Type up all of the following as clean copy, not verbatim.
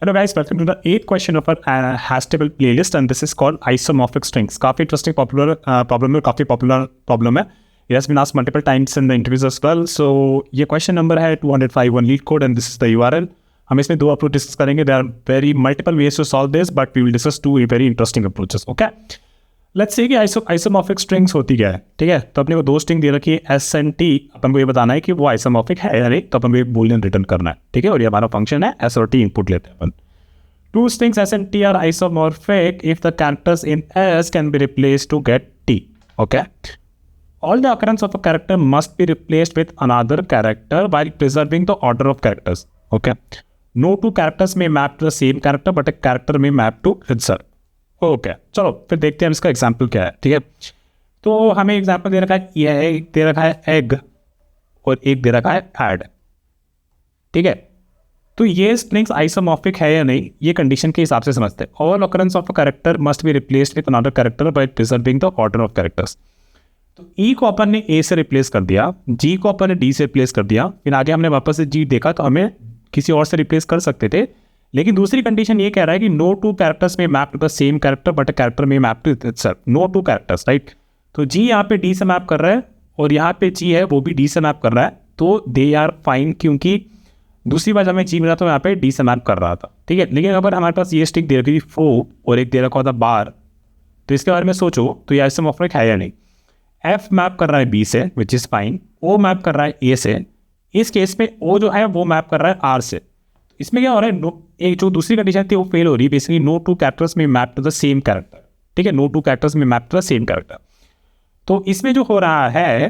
Hello guys, welcome to the 8th question of our hash table playlist and this is called isomorphic strings. काफी interesting problem है, काफी popular problem है. It has been asked multiple times in the interviews as well. So ये question number है 205 lead code and this is the URL. हम इसमें 2 approach discuss करेंगे. There are very multiple ways to solve this, but we will discuss 2 very interesting approaches. Okay. Let's say कि isomorphic strings होती क्या है, ठीक है. तो अपने को 2 स्ट्रिंग दे रखी है एस एंड टी. अपन को ये बताना है कि वो आइसोमॉर्फिक है या नहीं, तो अपन को एक बूलियन रिटर्न करना है, ठीक है. और ये हमारा फंक्शन है, एस और टी इनपुट लेते हैं अपन. 2 strings S and T are isomorphic if the characters in S can be replaced to get T. Okay. All the occurrence of a character must be replaced with another character while preserving the order of characters. Okay. No 2 characters may map to the same character, but a character may map to itself. Okay. चलो फिर देखते हैं इसका example क्या है, ठीक है. तो हमें एग्जाम्पल दे रखा है, यह है, दे रखा है एग और एक दे रखा है एड, ठीक है. तो ये स्ट्रिंग्स आइसोमॉर्फिक है या नहीं, ये कंडीशन के हिसाब से समझते हैं. All occurrence of a character must be replaced with another character bye preserving the order of characters. तो ई को अपन ने ए से रिप्लेस कर दिया, जी को अपन ने डी से रिप्लेस कर दिया, फिर आगे हमने वापस से जी देखा तो हमें किसी और से रिप्लेस कर सकते थे. लेकिन दूसरी कंडीशन ये कह रहा है कि नो 2 कैरेक्टर्स में map to the same character but a character में map to itself. No 2 characters, right. तो जी यहाँ पे डी से मैप कर रहा है और यहाँ पे जी है वो भी डी से मैप कर रहा है, तो दे आर फाइन, क्योंकि दूसरी बार जब मैं जी मिला तो यहाँ पे डी से मैप कर रहा था, ठीक है. लेकिन अगर हमारे पास ये स्ट्रिंग दे रखी थी फो और एक दे रखा होता बार, तो इसके बारे में सोचो तो ये आइसोमॉर्फिक है या नहीं. एफ मैप कर रहा है बी से which is fine, O map कर रहा है ए से. इस केस में ओ जो है वो मैप कर रहा है आर से. इसमें क्या हो रहा है, एक जो दूसरी कंडीशन थी वो फेल हो रही है. बेसिकली नो 2 कैरेक्टर्स में map to the same character, ठीक है. नो 2 कैरेक्टर्स में map to the same character. तो इसमें जो हो रहा है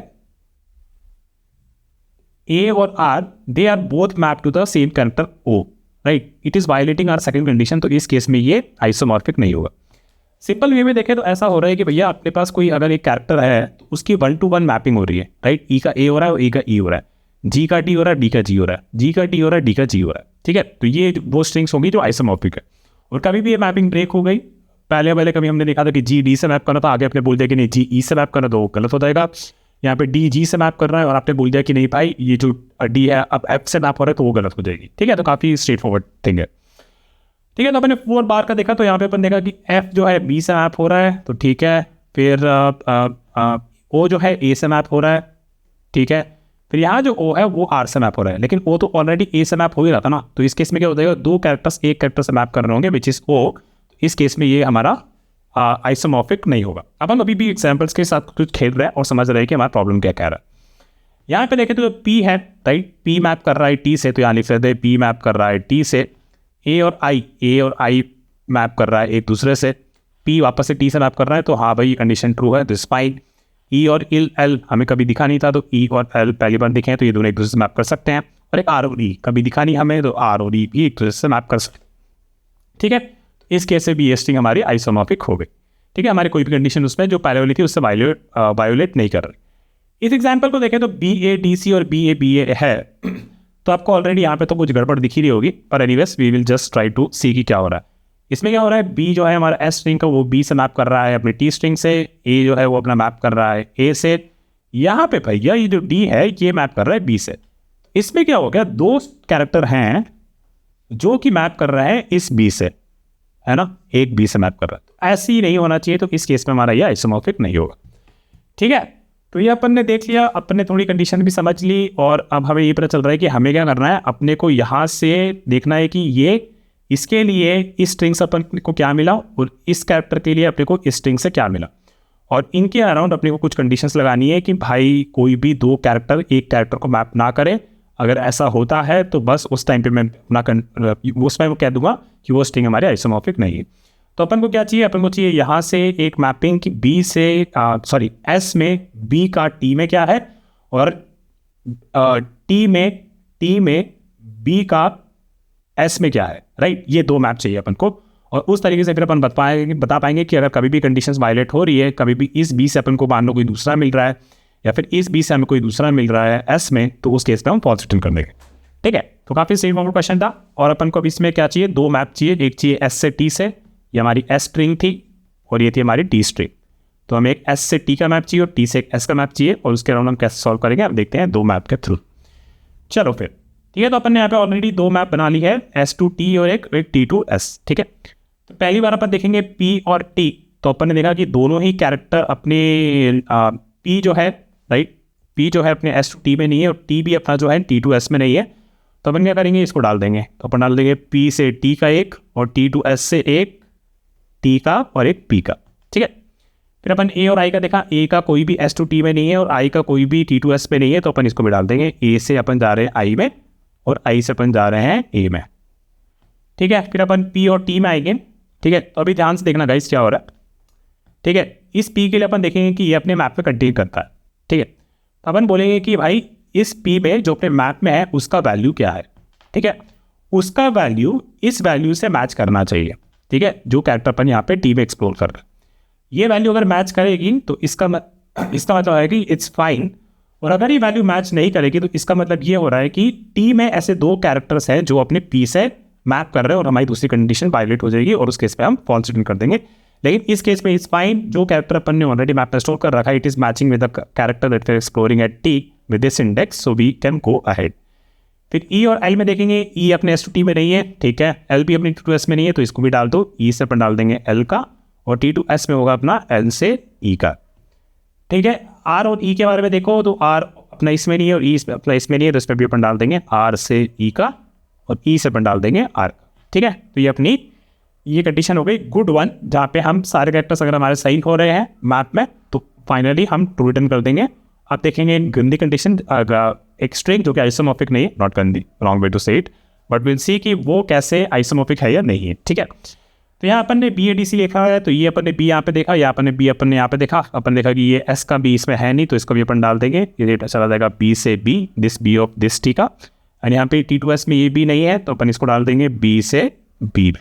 A और R, they are both mapped to the same character O, right? It is violating our second condition. तो इस केस में ये आइसोमॉर्फिक नहीं होगा. सिंपल वे में देखें तो ऐसा हो रहा है कि भैया अपने पास कोई अगर एक कैरेक्टर है तो उसकी 1-to-1 मैपिंग हो रही है, राइट. ई का ए हो रहा है और ए का ई हो रहा है, जी का डी हो रहा है, डी का जी हो रहा है, जी का डी हो रहा है, डी का जी हो रहा है, ठीक है. तो ये वो स्ट्रिंग्स होंगी जो आइसोमॉर्फिक है. और कभी भी ये मैपिंग ब्रेक हो गई, पहले कभी हमने देखा था कि जी डी से मैप करना था, आगे अपने बोल दिया कि नहीं जी ई से मैप करना, तो वो गलत हो जाएगा. यहाँ पे डी जी से मैप कर रहा है और आपने बोल दिया कि नहीं भाई ये जो डी है अब एफ से मैप हो रहा है, तो वो गलत हो जाएगी, ठीक है. तो काफ़ी स्ट्रेट फॉरवर्ड थिंग है, ठीक है. तो अपने 4 बार का देखा तो यहाँ पे अपन देखा कि एफ जो है बी से मैप हो रहा है, तो ठीक है. फिर ओ जो है ए से मैप हो रहा है, ठीक है. फिर यहाँ जो ओ है वो आर से मैप हो रहा है, लेकिन ओ तो ऑलरेडी ए से मैप हो ही रहा था ना. तो इस केस में क्या हो जाएगा, 2 कैरेक्टर्स एक कैरेक्टर से मैप कर रहे होंगे विच इज़ ओ. इस केस में ये हमारा आइसोमॉर्फिक नहीं होगा. अब हम अभी भी एग्जाम्पल्स के साथ कुछ खेल रहे हैं और समझ रहे हैं कि हमारा प्रॉब्लम क्या कह रहा है. यहाँ पे देखें तो पी है, राइट. पी मैप कर रहा है टी से, तो यहाँ लिख सकते हैं पी मैप कर रहा है टी से. ए और आई मैप कर रहा है एक दूसरे से. पी वापस से टी से मैप कर रहा है, तो हाँ भाई ये कंडीशन ट्रू है, दिस फाइन. ई और एल हमें कभी दिखा नहीं था, तो ई और एल पहली बार दिखे, तो ये दोनों एक दूसरे से मैप कर सकते हैं. और एक आर और ई कभी दिखा नहीं हमें, तो आर और ई भी एक दूसरे से मैप कर सकते हैं, ठीक है. इस केस से भी ये स्ट्रिंग हमारी आइसोमॉर्फिक हो गई, ठीक है. हमारी कोई भी कंडीशन उसमें जो पहले वाली थी उससे वायोलेट नहीं कर रही. इस एग्जांपल को देखें तो बी ए डी सी और बी ए है, तो आपको ऑलरेडी यहाँ पे तो कुछ गड़बड़ दिख ही रही होगी, पर anyways we will just try to see की क्या हो रहा है. इसमें क्या हो रहा है, बी जो है हमारा एस स्ट्रिंग का वो बी से मैप कर रहा है अपनी टी स्ट्रिंग से. ए जो है वो अपना मैप कर रहा है ए से. यहाँ पे भैया ये जो डी है ये मैप कर रहा है बी से. इसमें क्या हो गया, 2 कैरेक्टर हैं जो कि मैप कर रहे हैं इस बी से, है ना. एक बी से मैप कर रहा है, ऐसे ही नहीं होना चाहिए. तो इस केस में हमारा ये आइसोमॉर्फिक नहीं होगा, ठीक है. तो ये अपन ने देख लिया, अपन ने थोड़ी कंडीशन भी समझ ली, और अब हमें ये पता चल रहा है कि हमें क्या करना है. अपने को यहाँ से देखना है कि ये इसके लिए इस स्ट्रिंग से अपन को क्या मिला और इस कैरेक्टर के लिए अपने को इस स्ट्रिंग से क्या मिला, और इनके अराउंड अपने को कुछ कंडीशंस लगानी है कि भाई कोई भी 2 कैरेक्टर एक कैरेक्टर को मैप ना करे. अगर ऐसा होता है तो बस उस टाइम पे मैं उस टाइम कह दूंगा कि वो स्ट्रिंग हमारे आइसोमॉर्फिक नहीं है. तो अपन को क्या चाहिए, अपन को चाहिए यहाँ से एक मैपिंग कि बी से एस में बी का टी में क्या है, और टी में बी का एस में क्या है, राइट. ये 2 मैप चाहिए अपन को. और उस तरीके से फिर अपन बता पाएंगे कि अगर कभी भी कंडीशंस वायलेट हो रही है, कभी भी इस बी से अपन को मान लो कोई दूसरा मिल रहा है, या फिर इस बी से हमें कोई दूसरा मिल रहा है एस में, तो उस केस में हम फॉल्स रिटर्न कर देंगे, ठीक है. तो काफ़ी सेम फॉर्मल क्वेश्चन था. और अपन को अब इसमें क्या चाहिए, 2 मैप चाहिए. एक चाहिए एस से टी से, ये हमारी एस स्ट्रिंग थी और ये थी हमारी टी स्ट्रिंग. तो हमें एक एस से टी का मैप चाहिए और टी से एक एस का मैप चाहिए, और उसके अराउंड हम कैसे सॉल्व करेंगे आप देखते हैं 2 मैप के थ्रू. चलो फिर ठीक है, तो अपन ने यहाँ पे ऑलरेडी दो मैप बना ली है, S2T और एक T2S। ठीक है, तो पहली बार अपन देखेंगे P और T, तो अपन ने देखा कि दोनों ही कैरेक्टर अपने P जो है राइट, P जो है अपने S2T में नहीं है और T भी अपना जो है T2S में नहीं है। तो अपन क्या करेंगे, इसको डाल देंगे, तो अपन डाल देंगे P से T का एक और T2S से एक T का और एक P का। ठीक है, फिर अपन A और I का देखा, A का कोई भी S2T में नहीं है और I का कोई भी T2S में नहीं है, तो अपन इसको भी डाल देंगे। A से अपन जा रहे हैं I में और I से अपन जा रहे हैं A में। ठीक है, फिर अपन P और T में आएंगे। ठीक है, तो अभी ध्यान से देखना गाइस क्या हो रहा है। ठीक है, इस P के लिए अपन देखेंगे कि ये अपने मैप पे कंटिन्यू करता है। ठीक है, तो अपन बोलेंगे कि भाई इस P में जो अपने मैप में है उसका वैल्यू क्या है। ठीक है, उसका वैल्यू इस वैल्यू से मैच करना चाहिए। ठीक है, जो कैरेक्टर अपन यहाँ पे T में एक्सप्लोर कर रहे हैं, ये वैल्यू अगर मैच करेगी तो इसका मतलब है कि इट्स फाइन, और अगर ये वैल्यू मैच नहीं करेगी तो इसका मतलब ये हो रहा है कि T में ऐसे दो कैरेक्टर्स हैं जो अपने P से मैप कर रहे हैं और हमारी दूसरी कंडीशन वायलेट हो जाएगी और उस केस पे हम फॉल्स रिटर्न कर देंगे। लेकिन इस केस में इट्स फाइन, जो कैरेक्टर अपन ने ऑलरेडी मैप में स्टोर कर रखा है, it is matching with the character that we are exploring at T with this index, so we can go ahead. फिर E और L में देखेंगे, E अपने S2T में नहीं है। ठीक है, L भी अपनी T2S में नहीं है, तो इसको भी डाल दो। E से अपन डाल देंगे L का और T2S में होगा अपना L से E का। ठीक है, R और E के बारे में देखो, तो R अपना इसमें नहीं है और E अपना इसमें नहीं है, तो इस पर भी अपन डाल देंगे R से E का और E से अपन डाल देंगे R का। ठीक है, तो ये अपनी ये कंडीशन हो गई गुड वन, जहाँ पे हम सारे कैरेक्टर्स अगर हमारे सही हो रहे हैं मैप में तो फाइनली हम ट्रू रिटर्न कर देंगे। अब देखेंगे गंदी कंडीशन, एक स्ट्रिंग जो कि आइसोमॉर्फिक नहीं है, नॉट गंदी, रॉन्ग वे टू से इट, बट विल सी कि वो कैसे आइसोमॉर्फिक है या नहीं है। ठीक है, तो यहाँ अपन ने BADC लिखा है, तो ये अपन ने B यहाँ पे देखा, या अपन ने B अपन ने यहाँ पे देखा, अपन देखा कि ये S का B इसमें है नहीं, तो इसको भी अपन डाल देंगे। ये डेटा चला जाएगा B से B, this B of this T का, और यहाँ पे T2S में ये B नहीं है, तो अपन इसको डाल देंगे B से B।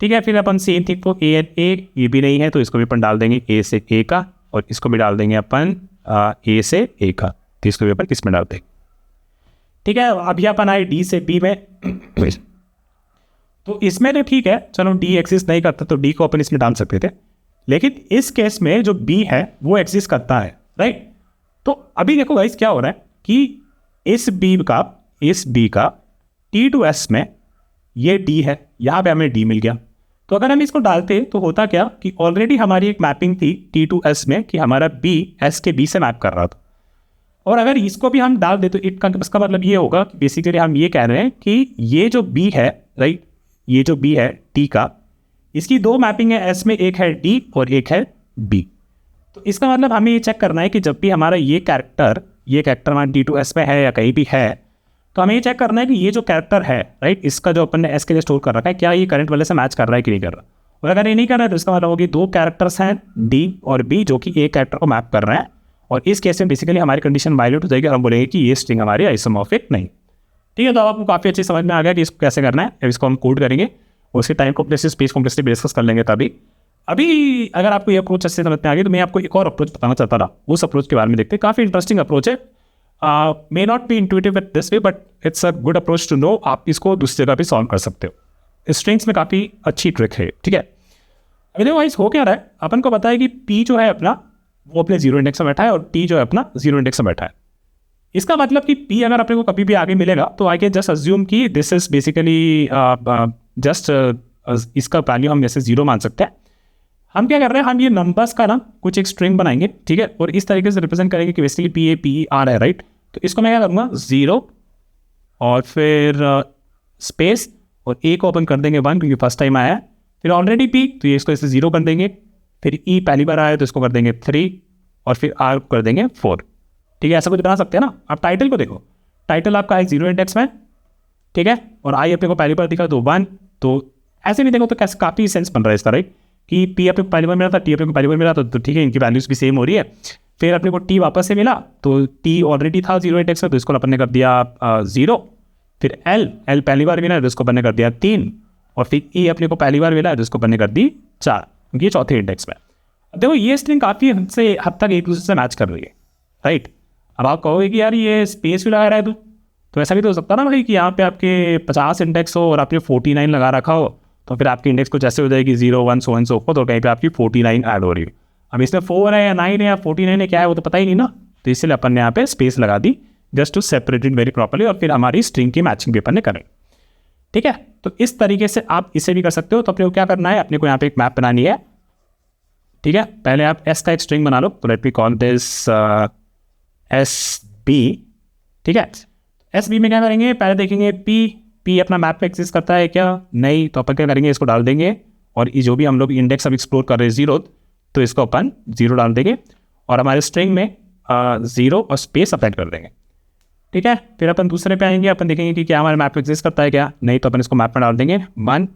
ठीक है, फिर अपन सेम थिंग को A एंड A, ये भी नहीं है, तो इसको भी अपन डाल देंगे A से A का, और इसको भी डाल देंगे अपन A से A का, तो इसको भी अपन किस में डाल देंगे। ठीक है, अभी अपन आए D से B में, तो इसमें तो ठीक है, चलो D एक्सिस्ट नहीं करता तो D को अपन इसमें डाल सकते थे, लेकिन इस केस में जो B है वो एक्सिस्ट करता है राइट। तो अभी देखो गाइस क्या हो रहा है कि इस B का T2S में ये D है, यहाँ पे हमें D मिल गया। तो अगर हम इसको डालते तो होता क्या कि ऑलरेडी हमारी एक मैपिंग थी T2S में कि हमारा B S के B से मैप कर रहा था, और अगर इसको भी हम डाल दे तो इसका मतलब ये होगा कि बेसिकली हम ये कह रहे हैं कि ये जो B है राइट, ये जो B है T का, इसकी दो मैपिंग है S में, एक है D और एक है B। तो इसका मतलब हमें ये चेक करना है कि जब भी हमारा ये कैरेक्टर हमारा T2S में है या कहीं भी है, तो हमें ये चेक करना है कि ये जो कैरेक्टर है राइट, इसका जो अपन ने S के लिए स्टोर कर रखा है, क्या ये करंट वाले से मैच कर रहा है कि नहीं कर रहा। और अगर ये नहीं कर रहा है तो इसका मतलब होगा कि दो कैरेक्टर्स हैं D और B जो कि एक कैरेक्टर को मैप कर रहे हैं, और इस केस में बेसिकली हमारी कंडीशन वायलेट हो जाएगी और हम बोलेंगे कि ये स्ट्रिंग हमारी आइसोमॉर्फिक नहीं। ठीक है, तो आपको काफ़ी अच्छी समझ में आ गया कि इसको कैसे करना है। अब इसको हम कोड करेंगे, उसके time complexity space complexity discuss कर लेंगे। तभी अभी अगर आपको ये अप्रोच अच्छे समझ में आ गई तो मैं आपको एक और अप्रोच बताना चाहता था, उस अप्रोच के बारे में देखते हैं। काफ़ी इंटरेस्टिंग अप्रोच है, may not be intuitive at this way but it's a good approach to know. आप इसको दूसरी जगह भी सॉल्व कर सकते हो, स्ट्रिंग्स में काफ़ी अच्छी ट्रिक है। ठीक है, अभी देखो वाइस हो क्या रहा है, अपन को पता है कि P जो है अपना वो अपने जीरो इंडेक्स में बैठा है और T जो है अपना जीरो इंडेक्स में बैठा है। इसका मतलब कि P अगर अपने को कभी भी आगे मिलेगा तो आई कैन जस्ट अज्यूम कि दिस इज बेसिकली जस्ट इसका वैल्यू हम जैसे जीरो मान सकते हैं। हम क्या कर रहे हैं, हम ये नंबर्स का ना कुछ एक स्ट्रिंग बनाएंगे, ठीक है, और इस तरीके से रिप्रेजेंट करेंगे कि बेसिकली PA है राइट। तो इसको मैं क्या करूँगा, जीरो और फिर स्पेस और A को ओपन कर देंगे 1 क्योंकि फर्स्ट टाइम आया है, फिर ऑलरेडी P तो ये इसको इसे 0 कर देंगे, फिर E पहली बार आया तो इसको कर देंगे 3 और फिर R कर देंगे 4। ठीक है, ऐसा कुछ बना सकते हैं ना। आप टाइटल को देखो, टाइटल आपका है जीरो इंडेक्स में, ठीक है, और I अपने को पहली बार दिखा तो 1, तो ऐसे नहीं देखो तो कैसे काफ़ी सेंस बन रहा है इसका राइट, कि P अपने को पहली बार मिला था, T अपने को पहली बार मिला तो ठीक है, इनकी वैल्यूज़ भी सेम हो रही है। फिर अपने को T वापस से मिला तो T ऑलरेडी था जीरो इंडेक्स में तो इसको अपन ने कर दिया 0, फिर L पहली बार मिला तो इसको अपन ने कर दिया 3, और फिर E अपने को पहली बार मिला तो इसको अपन ने कर दी 4, क्योंकि ये चौथे इंडेक्स में। देखो ये स्ट्रिंग काफ़ी हद तक एक दूसरे से मैच कर रही है राइट। अब आप कहोगे कि यार ये स्पेस भी लगा रहा है तो ऐसा भी तो हो सकता ना भाई कि यहाँ पे आपके 50 इंडेक्स हो और आपने 49 लगा रखा हो, तो फिर आपकी इंडेक्स कुछ ऐसे हो जाएगी 0 1 सो एंड सो फोर्थ, तो कहीं पे आपकी 49 ऐड हो रही है। अब इसमें 4 है या 9 है या 49 है क्या है वो तो पता ही नहीं ना, तो इसलिए अपन ने यहाँ पे स्पेस लगा दी just to separate it very properly, और फिर हमारी स्ट्रिंग की मैचिंग पेपर ने करें। ठीक है, तो इस तरीके से आप इसे भी कर सकते हो। तो अपने को क्या करना है, अपने को यहाँ पे एक मैप बनानी है। ठीक है, पहले आप एस का एक स्ट्रिंग बना लो, तो let me call this S B. ठीक है, एस बी में क्या करेंगे, पहले देखेंगे पी अपना मैप पे एग्जिस्ट करता है क्या, नहीं, तो अपन क्या करेंगे, इसको डाल देंगे, और ये जो भी हम लोग इंडेक्स अब एक्सप्लोर कर रहे हैं 0, तो इसको अपन 0 डाल देंगे, और हमारे स्ट्रिंग में 0 और स्पेस अप्लाई कर देंगे। ठीक है, फिर अपन दूसरे पे आएंगे, अपन देखेंगे कि क्या हमारा मैप एग्जिस्ट करता है क्या, नहीं, तो अपन इसको मैप में डाल देंगे 1,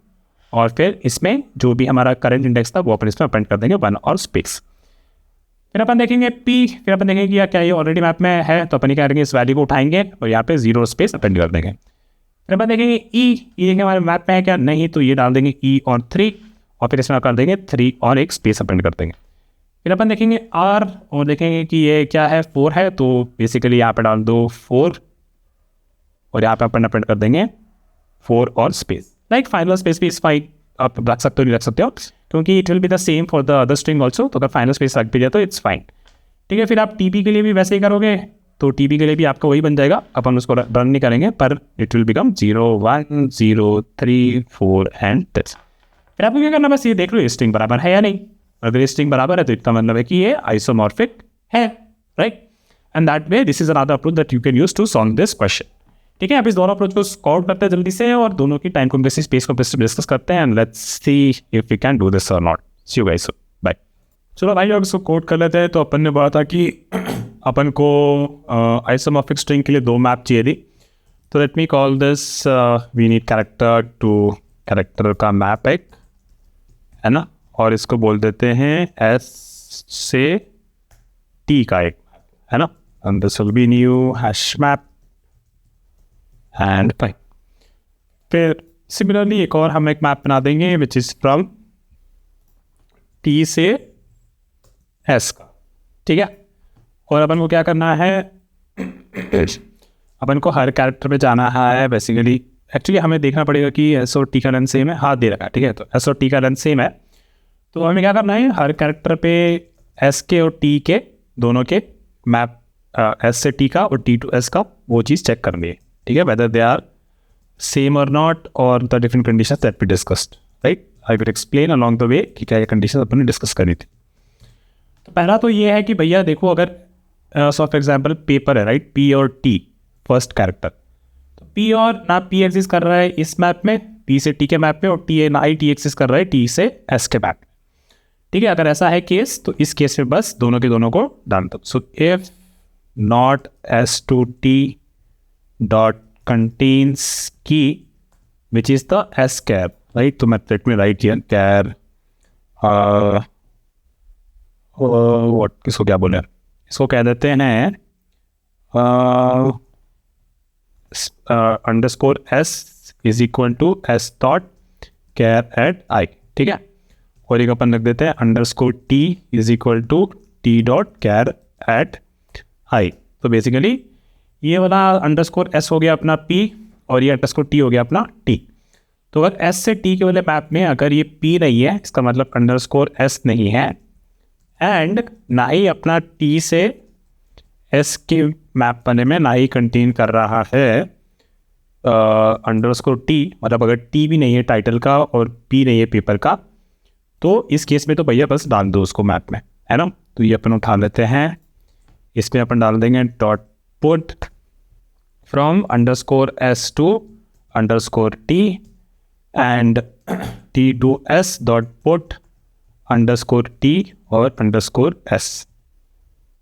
और फिर इसमें जो भी हमारा करंट इंडेक्स था वो अपन इसमें अपेंड कर देंगे 1 और स्पेस। फिर अपन देखेंगे पी, फिर अपन देखेंगे कि क्या ये ऑलरेडी मैप में है, तो अपन क्या करेंगे, इस वैल्यू को उठाएंगे और यहाँ पे 0 स्पेस अपेंड कर देंगे। फिर अपन देखेंगे ई देखेंगे हमारे मैप में है क्या, नहीं, तो ये डाल देंगे ई और 3, और फिर इसमें कर देंगे 3 और एक स्पेस अपेंड कर देंगे। फिर अपन देखेंगे आर, और देखेंगे कि ये क्या है, 4 है, तो बेसिकली यहाँ पे डाल दो 4, और यहाँ पे अपन अपेंड कर देंगे 4 और स्पेस। लाइक फाइनल स्पेस भी इस फाइन आप रख सकते हो, नहीं रख सकते हो, क्योंकि it will be the same for the other string also, तो अगर फाइनल स्पेस रख भी जाए तो इट्स फाइन। ठीक है, फिर आप टीपी के लिए भी वैसे ही करोगे, तो टीपी के लिए भी आपका वही बन जाएगा, अपन उसको रन नहीं करेंगे, पर it will become 0 1 0 3 4 and this. फिर आपको क्या करना, बस ये देख लो ये स्ट्रिंग बराबर है या नहीं। अगर ये स्ट्रिंग बराबर है तो इसका मतलब है कि ये आइसोमॉर्फिक है, right. And that way this is another approach that you can use to solve this question. ठीक है, अब इस दोनों अप्रोच को स्कॉट करते हैं जल्दी से, और दोनों की time complexity space complexity discuss करते हैं, and let's see if we can do this और not. See you guys, bye. चलो भाई, अब इसको कोड कर लेते हैं। तो अपन ने बोला था कि अपन को आइसोमॉर्फिक स्ट्रिंग के लिए 2 मैप चाहिए थी, तो let me call this we need character to character का मैप एक, है ना, और इसको बोल देते हैं एस से टी का एक, है ना, and this will B new hash map and fine. फिर सिमिलरली एक और हम एक मैप बना देंगे विच इज फ्रॉम टी से एस का। ठीक है, और अपन को क्या करना है, अपन को हर कैरेक्टर पे जाना है बेसिकली। एक्चुअली हमें देखना पड़ेगा कि एस और टी का रन सेम है, हाथ दे रखा है। ठीक है, तो एस और टी का रन सेम है, तो हमें क्या करना है, हर कैरेक्टर पे एस के और टी के दोनों के मैप, एस से टी का और टी टू एस का, वो चीज़ चेक करनी है। ठीक है, वेदर दे आर सेम और नॉट, और the different conditions that we discussed, right. I will explain along the way कि क्या ये कंडीशन अपन ने डिस्कस करी थी। तो पहला तो ये है कि भैया देखो, अगर फॉर एग्जाम्पल पेपर है, राइट, पी और टी फर्स्ट कैरेक्टर, तो पी और ना पी एग्जिस्ट कर रहा है इस मैप में, पी से टी के मैप में, और टी ना ही टी एग्जिस्ट कर रहा है टी से एस के मैप में। ठीक है, अगर ऐसा है केस, तो इस केस में बस दोनों के दोनों को डाल दो। So if not S to T dot contains key which is the s char, right? तो मैं let me write here char what, इसको क्या बोले, इसको कह देते हैं underscore s is equal to s dot char at i. ठीक है, और एक अपन रख देते हैं underscore t is equal to t dot char at i. तो बेसिकली ये वाला अंडरस्कोर एस हो गया अपना p, और ये अंडरस्कोर टी हो गया अपना t। तो अगर एस से टी के वाले मैप में अगर ये p नहीं है, इसका मतलब अंडरस्कोर एस नहीं है, एंड ना ही अपना t से s के मैप बने में ना ही कंटेन कर रहा है अंडरस्कोर t, मतलब अगर t भी नहीं है टाइटल का और p नहीं है पेपर का, तो इस केस में तो भैया बस डाल दो उसको मैप में, है ना। तो ये अपन उठा लेते हैं, इसमें अपन डाल देंगे dot put from underscore S to underscore T and T to S dot put underscore T और अंडरस्कोर एस।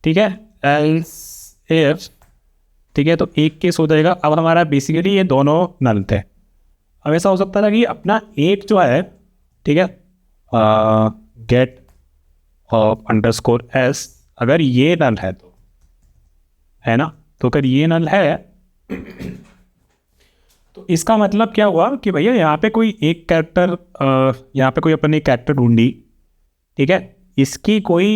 ठीक है, एल्स इफ, ठीक है, तो एक केस हो जाएगा। अब हमारा बेसिकली ये दोनों नल थे। अब ऐसा हो सकता था कि अपना एक जो है, ठीक है, गेट अंडरस्कोर एस, अगर ये नल है तो, है ना, तो अगर ये नल है तो इसका मतलब क्या हुआ कि भैया यहाँ पे कोई एक कैरेक्टर, यहाँ पे कोई अपन एक कैरेक्टर ढूंढी, ठीक है, इसकी कोई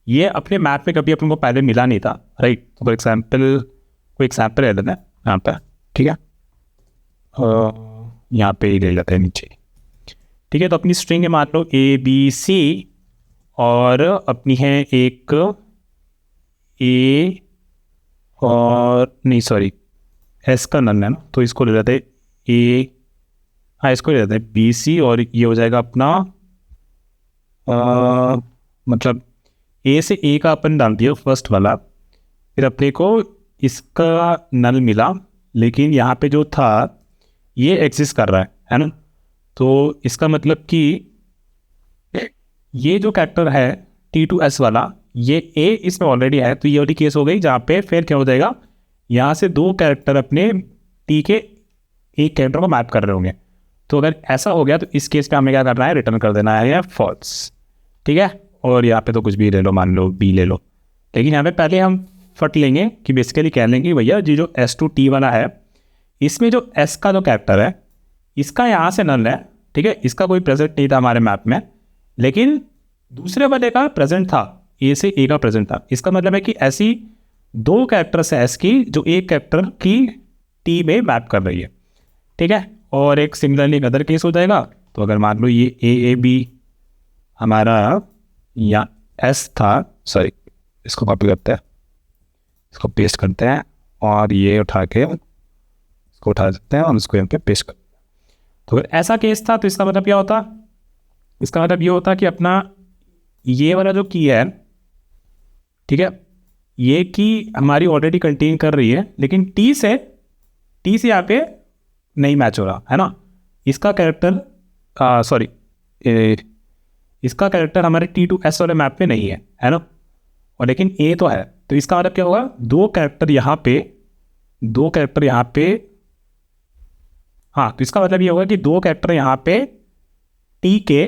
ये अपने मैप में कभी अपन को पहले मिला नहीं था, राइट। तो फॉर एग्जाम्पल कोई एग्जाम्पल ले लेते हैं यहाँ पे, ठीक है, यहाँ पे ही ले लेते हैं नीचे, ठीक है। तो अपनी स्ट्रिंग है मान लो ABC, और अपनी है एक A और नहीं सॉरी एस का नल है ना, तो इसको ले लेते ए, हाँ इसको ले लेते हैं बी सी, और ये हो जाएगा अपना मतलब ए से ए का अपन डाल दिया फर्स्ट वाला, फिर अपने को इसका नल मिला, लेकिन यहाँ पे जो था ये एग्जिस्ट कर रहा है ना। तो इसका मतलब कि ये जो कैरेक्टर है T2S वाला, ये ए इसमें ऑलरेडी है, तो ये वाली केस हो गई जहाँ पे फिर क्या हो जाएगा, यहाँ से दो कैरेक्टर अपने टी के एक कैरेक्टर को मैप कर रहे होंगे। तो अगर ऐसा हो गया तो इस केस पे हमें क्या करना है, रिटर्न कर देना है फॉल्स, ठीक है। और यहाँ पे तो कुछ भी ले लो, मान लो बी ले लो, लेकिन यहाँ पे पहले हम फट लेंगे कि बेसिकली कह लेंगे भैया जी जो S2T वाला है, इसमें जो S का जो कैरेक्टर है इसका यहाँ से नल है, ठीक है, इसका कोई प्रेजेंट नहीं था हमारे मैप में, लेकिन दूसरे वाले का प्रेजेंट था, ए से ए का प्रेजेंट था। इसका मतलब है कि ऐसी दो कैरेक्टर्स है एस की जो एक कैरेक्टर की टी में मैप कर रही है, ठीक है। और एक सिमिलरली अदर केस हो जाएगा, तो अगर मान लो ये ए बी हमारा या एस था, सॉरी इसको कॉपी करते हैं, इसको पेस्ट करते हैं, और ये उठा के इसको उठा सकते हैं और इसको यहाँ पे पेस्ट करते हैं। तो अगर ऐसा केस था तो इसका मतलब क्या होता, इसका मतलब ये होता कि अपना ये वाला जो की है, ठीक है, ये की हमारी ऑलरेडी कंटेन कर रही है, लेकिन टी से यहाँ पे नहीं मैच हो रहा है ना। इसका कैरेक्टर सॉरी इसका कैरेक्टर हमारे T2S वाले मैप में नहीं है ना, और लेकिन ए तो है। तो इसका मतलब क्या होगा, दो कैरेक्टर यहाँ पे, हाँ, तो इसका मतलब ये होगा कि दो कैरेक्टर यहाँ पे टी के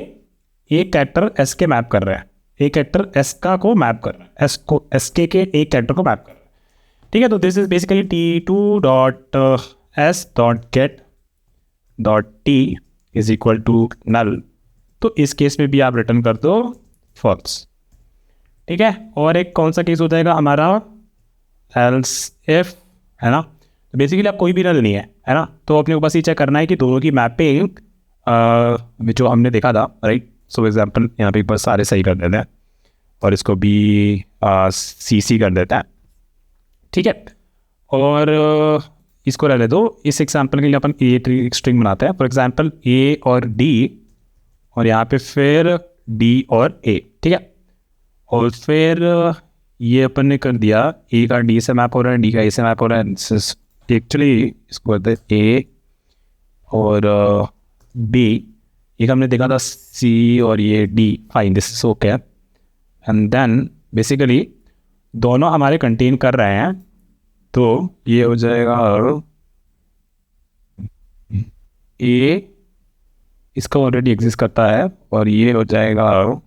एक कैरेक्टर एस के मैप कर रहे हैं, एक कैरेक्टर एस का को मैप कर रहा है, एस को एस के एक कैरेक्टर को मैप कर रहा है, ठीक है। तो this is basically T2.S.get.T is equal to null. तो इस केस में भी आप रिटर्न कर दो फॉल्स, ठीक है। और एक कौन सा केस हो जाएगा हमारा, एल्स इफ, है ना। तो बेसिकली आप कोई भी नल नहीं है ना, तो अपने को बस ये चेक करना है कि दोनों की मैपिंग जो हमने देखा था, राइट। सो एग्जाम्पल यहाँ पे एक बार सारे सही कर देते हैं और इसको भी CC कर देता है, ठीक है। और इसको रहने दो, इस एग्जाम्पल के लिए अपन ए स्ट्रिंग बनाते हैं, फॉर एग्जाम्पल ए और डी, और यहाँ पे फिर डी और ए, ठीक है। और फिर ये अपन ने कर दिया ए का डी से मैप हो रहा है, डी का ए से मैप हो रहा है, एक्चुअली इसको कहते हैं ए और बी, एक हमने देखा था सी और ये D, fine this is okay. And then basically दोनों हमारे कंटेन कर रहे हैं, तो ये हो जाएगा ए इसका ऑलरेडी एग्जिस्ट करता है, और ये हो जाएगा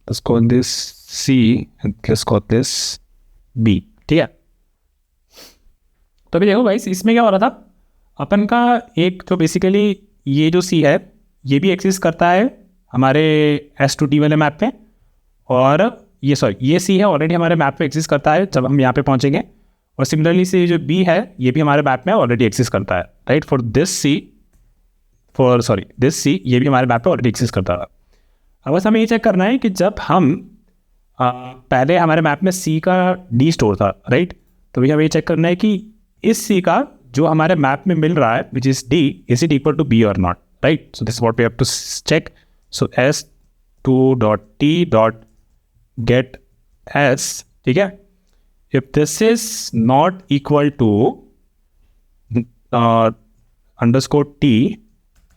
इसको दिस सी, इसको दिस बी, ठीक है। तो अभी देखो भाई इसमें क्या हो रहा था, अपन का एक जो बेसिकली ये जो सी है ये भी एग्जिस्ट करता है हमारे S2T वाले मैप पे, और ये ये सी है ऑलरेडी हमारे मैप पे एग्जिस्ट करता है जब हम यहाँ पे पहुँचेंगे, और सिमिलरली से जो बी है ये भी हमारे मैप में ऑलरेडी एग्जिस्ट करता है, राइट। फॉर दिस सी ये भी हमारे मैप पे ऑलरेडी एग्जिस्ट करता है। अब बस हमें ये चेक करना है कि जब हम पहले हमारे मैप में सी का डी स्टोर था, राइट, तो भैया हमें ये चेक करना है कि इस सी का जो हमारे मैप में मिल रहा है which is d, is it equal to b और not, right. So this what we have to check. So S2.T.get_S, ठीक है। If this is not equal to _T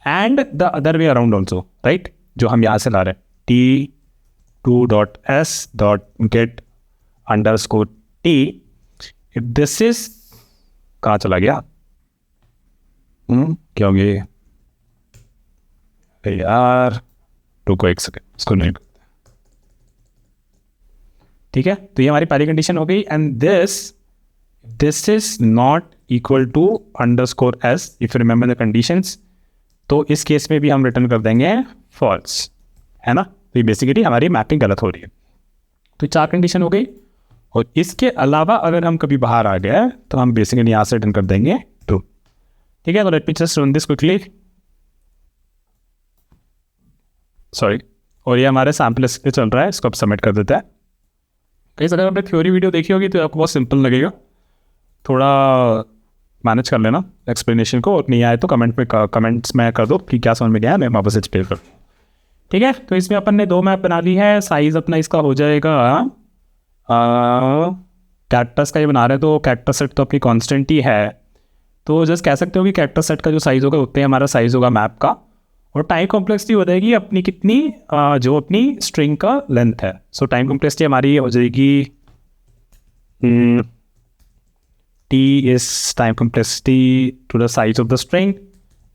and the other way around also, right, जो हम यहाँ से ला रहे हैं T2.S.get_T, if this is, कहाँ चला गया, क्या हो गया यार, रुको एक सेकेंड, इसको नहीं करते, ठीक है। तो ये हमारी पहली कंडीशन हो गई, and this is not equal to _S, if you remember the conditions, तो इस केस में भी हम रिटर्न कर देंगे फॉल्स, है ना। तो ये बेसिकली हमारी मैपिंग गलत हो रही है। तो चार कंडीशन हो गई, और इसके अलावा अगर हम कभी बाहर आ गए तो हम बेसिकली यहाँ से रिटर्न कर देंगे ट्रू, ठीक है। तो let me just run this quickly, sorry, और ये हमारे सैम्पल चल रहा है, इसको अब सबमिट कर देते हैं। कहीं अगर आपने थ्योरी वीडियो देखी होगी तो आपको बहुत सिंपल लगेगा, थोड़ा मैनेज कर लेना एक्सप्लेनेशन को, और नहीं आए तो कमेंट्स में कर दो कि क्या समझ में गया, मैं वापस एक्सप्लेन कर। ठीक है, तो इसमें अपन ने 2 मैप बना ली है। साइज़ अपना इसका हो जाएगा, कैरेक्टर्स का ये बना रहे हैं तो कैरेक्टर सेट तो अपनी कांस्टेंट ही है, तो जस्ट कह सकते हो कि कैरेक्टर सेट का जो साइज़ होगा उतने हमारा साइज़ होगा मैप का, और टाइम कॉम्प्लेक्सिटी हो जाएगी अपनी कितनी, जो अपनी स्ट्रिंग का लेंथ है। सो टाइम कॉम्प्लेक्सिटी हमारी हो जाएगी T is time complexity to the size of the string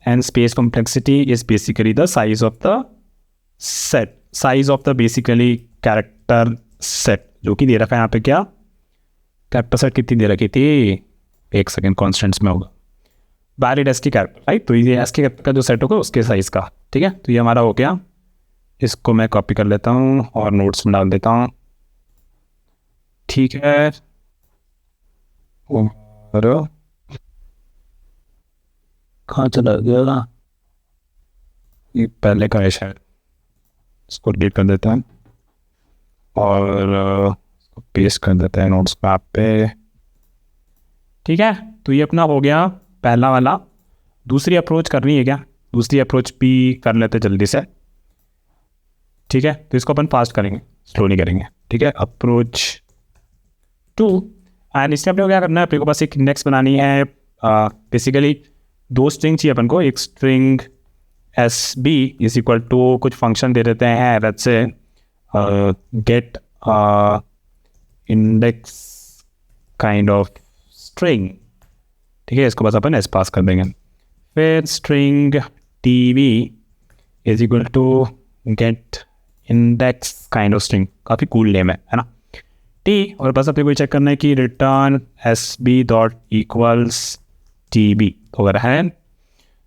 and space complexity is basically the size of the set, size of the basically character set, जो कि दे रखा है यहाँ पे क्या, कैरेक्टर सेट कितनी दे रखी थी, 1 सेकेंड, कॉन्स्टेंट्स में होगा वैलिड एसटी कैरेक्टर, राइट। तो ये एसटी कैरेक्टर का जो सेट होगा उसके साइज़ का। ठीक है, तो ये हमारा हो गया, इसको मैं कॉपी कर लेता हूँ और नोट्स में डाल देता हूँ। ठीक है, और कहाँ चला गया, ये पहले का है शायद, इसको डिलीट कर देते हैं और पेस्ट कर देते हैं नोट्स ऐप पे। ठीक है, तो ये अपना हो गया पहला वाला। दूसरी अप्रोच करनी है क्या, दूसरी अप्रोच भी कर लेते जल्दी से। ठीक है, तो इसको अपन फास्ट करेंगे, स्लो नहीं करेंगे। ठीक है, अप्रोच 2, एंड इसमें अपने को क्या करना है, अपने को बस एक इंडेक्स बनानी है। बेसिकली 2 स्ट्रिंग चाहिए अपन को, एक string S B is equal to कुछ फंक्शन दे देते हैं, let's say get index kind of string. ठीक है, इसको बस अपन एस पास कर देंगे। फिर string T B is equal to get index kind of string, काफ़ी कूल नेम है ना, टी, और बस अपने को चेक करना है कि return S B dot equals T B, अगर है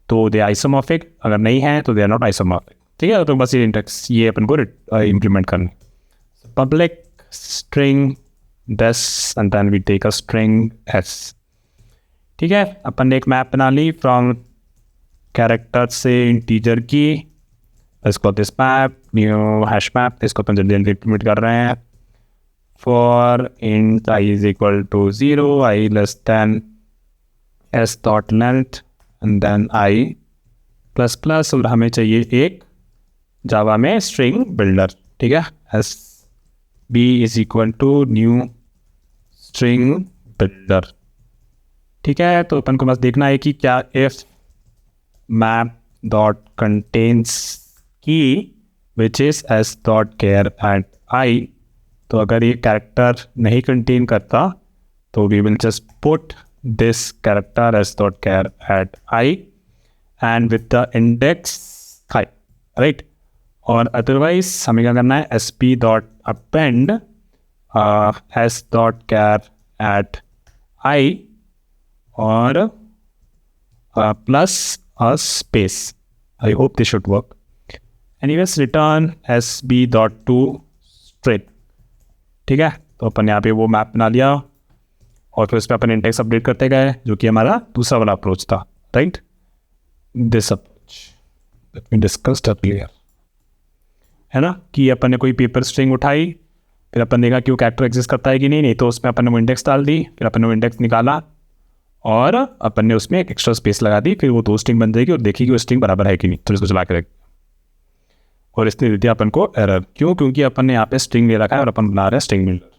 तो दे आइसोमॉर्फिक, अगर नहीं है तो दे आर नॉट आइसोमॉर्फिक। ठीक है, तो बस ये इंडेक्स ये अपन को इम्प्लीमेंट करना है। Public string this and then we take a string S. ठीक है, अपन ने एक मैप बना ली फ्रॉम कैरेक्टर से इंटीजर की, इसको this map new hash map, इसको अपन जल्दी इम्प्लीमेंट कर रहे हैं। For int I is equal to 0, I less than s dot length and then I plus plus, और हमें चाहिए एक जावा में स्ट्रिंग बिल्डर। ठीक है, S B is equal to new string builder. ठीक है, तो अपन को बस देखना है कि क्या if map dot contains key which is s dot char at i, तो अगर ये कैरेक्टर नहीं कंटेन करता तो we will just put this character s dot char at i and with the index i, right. और otherwise हमें क्या करना है, s p dot append s dot char at i और plus a space. I hope this should work. Anyways return S B dot to string. ठीक है, तो अपन यहाँ पे वो मैप बना लिया और फिर उस पर अपन इंडेक्स अपडेट करते गए, जो कि हमारा दूसरा वाला अप्रोच था, right. This approach let me discuss clear, है ना, कि अपन ने कोई पेपर स्ट्रिंग उठाई, फिर अपन देखा कि वो कैरेक्टर एग्जिस्ट करता है कि नहीं, तो उसमें अपन ने वो इंडेक्स डाल दी, फिर अपन ने वो इंडेक्स निकाला और अपन ने उसमें एक एक्स्ट्रा स्पेस लगा दी, फिर वो 2 स्ट्रिंग बन जाएगी और देखिए कि वो स्ट्रिंग बराबर है कि नहीं, तो इसको चला के रख, और इसने दे दिया अपन को एरर। क्यों, क्योंकि अपन ने यहाँ पे स्ट्रिंग ले रखा है और अपन बना रहे हैं स्ट्रिंग बिल्डर।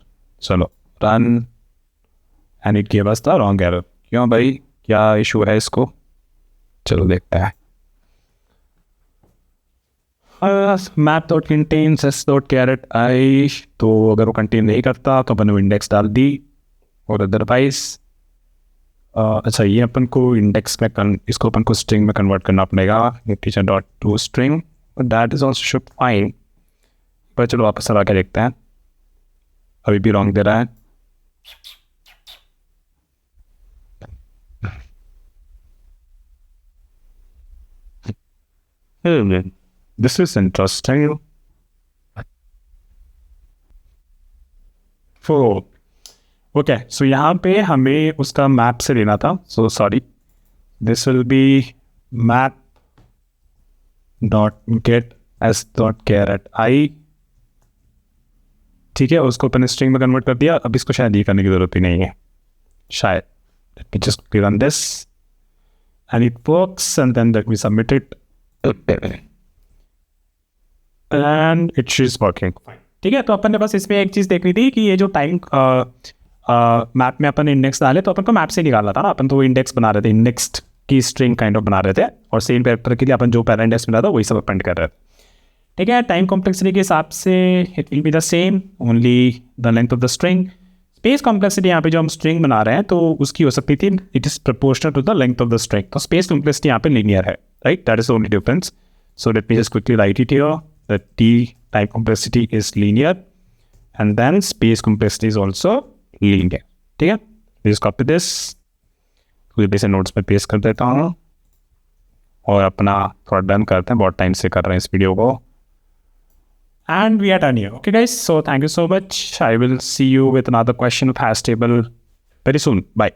चलो run and it give us the wrong error. क्यों भाई, क्या इशू है इसको, चलो देखते हैं। Map dot contains s dot char at i, तो अगर वो कंटेन नहीं करता तो अपन ने इंडेक्स डाल दी, और अदरवाइज अच्छा ये अपन को इंडेक्स में इसको अपन को स्ट्रिंग में कन्वर्ट करना पड़ेगा, teacher dot to string, that is also should fine. पर चलो वापस लगा के देखते हैं, अभी भी रॉन्ग दे रहा है। This is interesting. Okay, so यहाँ पे हमें उसका मैप से लेना था, so sorry, this will be map dot get s dot char at i ठीक है, उसको अपन स्ट्रिंग में कन्वर्ट कर दिया। अब इसको शायद ये करने की ज़रूरत ही नहीं है शायद। Let me just run this and it works and then let me submit it and it is working. ठीक है, तो अपन ने बस इसमें एक चीज़ देखनी थी कि ये जो टाइम मैप में अपन इंडेक्स डाले तो अपन को मैप से निकालना था ना। अपन तो इंडेक्स बना रहे थे, इंडेक्स्ड की स्ट्रिंग काइंड ऑफ बना रहे थे, और सेम कैरेक्टर के लिए अपन जो पहला इंडेक्स मिला था वही सब अपेंड कर रहे थे। ठीक है, टाइम कॉम्प्लेक्सिटी के हिसाब से it will be the same, only the length of the string. Space complexity यहाँ पे जो हम स्ट्रिंग बना रहे हैं तो उसकी हो सकती थी it is proportional to the length of the string. तो स्पेस कॉम्प्लेक्सिटी यहाँ पे लीनियर है, right, that is the only difference. So let me just quickly write it here that T time complexity is linear and then space complexity is also linear. ठीक है, please copy this, से notes में paste कर देता हूँ और अपना थोड़ा डन करते हैं, बहुत टाइम से कर रहे हैं इस वीडियो को। And we are done here. Okay, guys. So thank you so much. I will see you with another question of hash table very soon. Bye.